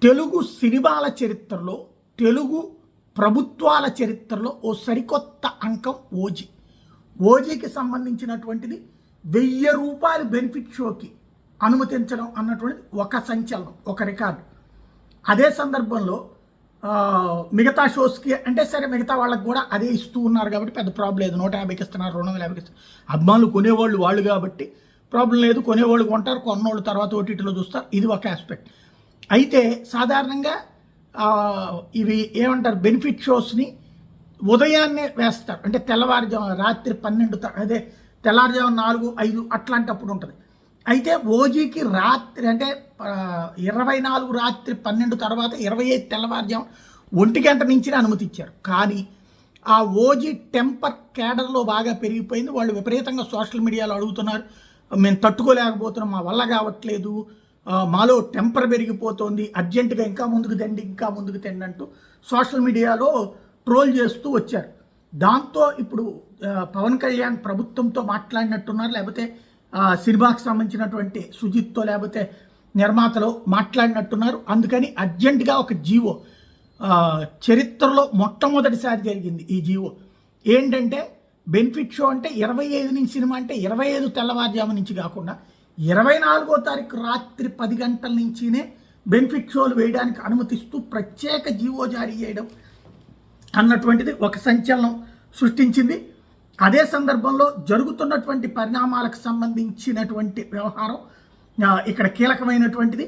తెలుగు సినిమాల చరిత్రలో, తెలుగు ప్రభుత్వాల చరిత్రలో ఓ సరికొత్త అంకం ఓజీ. ఓజీకి సంబంధించినటువంటిది 1000 రూపాయలు బెనిఫిట్ షోకి అనుమతించడం అన్నటువంటిది ఒక సంచలనం, ఒక రికార్డు. అదే సందర్భంలో మిగతా షోస్కి అంటే సరే మిగతా వాళ్ళకి కూడా అదే ఇస్తూ ఉన్నారు కాబట్టి పెద్ద ప్రాబ్లం లేదు. 150కి ఇస్తున్నారు, 250కి ఇస్తున్నారు. అభిమానులు కొనేవాళ్ళు వాళ్ళు కాబట్టి ప్రాబ్లం లేదు. కొనేవాళ్ళు కొంటారు, కొన్నోళ్ళు తర్వాత ఓటీటీలో చూస్తారు. ఇది ఒక ఆస్పెక్ట్. అయితే సాధారణంగా ఇవి ఏమంటారు, బెనిఫిట్ షోస్ని ఉదయాన్నే వేస్తారు. అంటే తెల్లవారుజాము రాత్రి 12 అదే తెల్లవారుజాము 4, 5 అట్లాంటప్పుడు ఉంటుంది. అయితే ఓజీకి రాత్రి అంటే 24 రాత్రి 12 తర్వాత 25 తెల్లవారుజాము 1 గంట నుంచి అనుమతి ఇచ్చారు. కానీ ఆ ఓజీ టెంపర్ కేడర్లో బాగా పెరిగిపోయింది. వాళ్ళు విపరీతంగా సోషల్ మీడియాలో అడుగుతున్నారు, మేము తట్టుకోలేకపోతున్నాం, మా వల్ల కావట్లేదు, మాలో టెంపర్ పెరిగిపోతుంది, అర్జెంటుగా ఇంకా ముందుకు తెండి, ఇంకా ముందుకు తెండి అంటూ సోషల్ మీడియాలో ట్రోల్ చేస్తూ వచ్చారు. దాంతో ఇప్పుడు పవన్ కళ్యాణ్ ప్రభుత్వంతో మాట్లాడినట్టున్నారు, లేకపోతే సినిమాకి సంబంధించినటువంటి సుజిత్తో లేకపోతే నిర్మాతలో మాట్లాడినట్టున్నారు. అందుకని అర్జెంటుగా ఒక జీవో, చరిత్రలో మొట్టమొదటిసారి జరిగింది ఈ జీవో. ఏంటంటే బెనిఫిట్ షో అంటే 25 నుంచి సినిమా అంటే 25 తెల్లవారుజాము నుంచి కాకుండా 24వ తారీఖు రాత్రి 10 గంటల నుంచినే బెనిఫిట్ షోలు వేయడానికి అనుమతిస్తూ ప్రత్యేక జీవో జారీ చేయడం అన్నటువంటిది ఒక సంచలనం సృష్టించింది. అదే సందర్భంలో జరుగుతున్నటువంటి పరిణామాలకు సంబంధించినటువంటి వ్యవహారం ఇక్కడ కీలకమైనటువంటిది.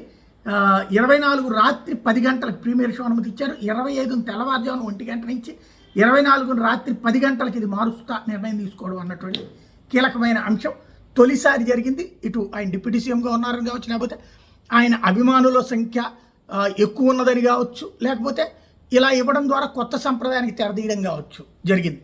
24 రాత్రి 10 గంటలకు ప్రీమియర్ షో అనుమతి ఇచ్చారు. 25 తెల్లవారుజామున 1 గంట నుంచి 24 రాత్రి 10 గంటలకు ఇది మారుస్తా నిర్ణయం తీసుకోవడం అన్నటువంటి కీలకమైన అంశం తొలిసారి జరిగింది. ఇటు ఆయన డిప్యూటీ సీఎంగా ఉన్నారని కావచ్చు, లేకపోతే ఆయన అభిమానుల సంఖ్య ఎక్కువ ఉన్నదని కావచ్చు, లేకపోతే ఇలా ఇవ్వడం ద్వారా కొత్త సంప్రదాయానికి తెరదీయడం కావచ్చు జరిగింది.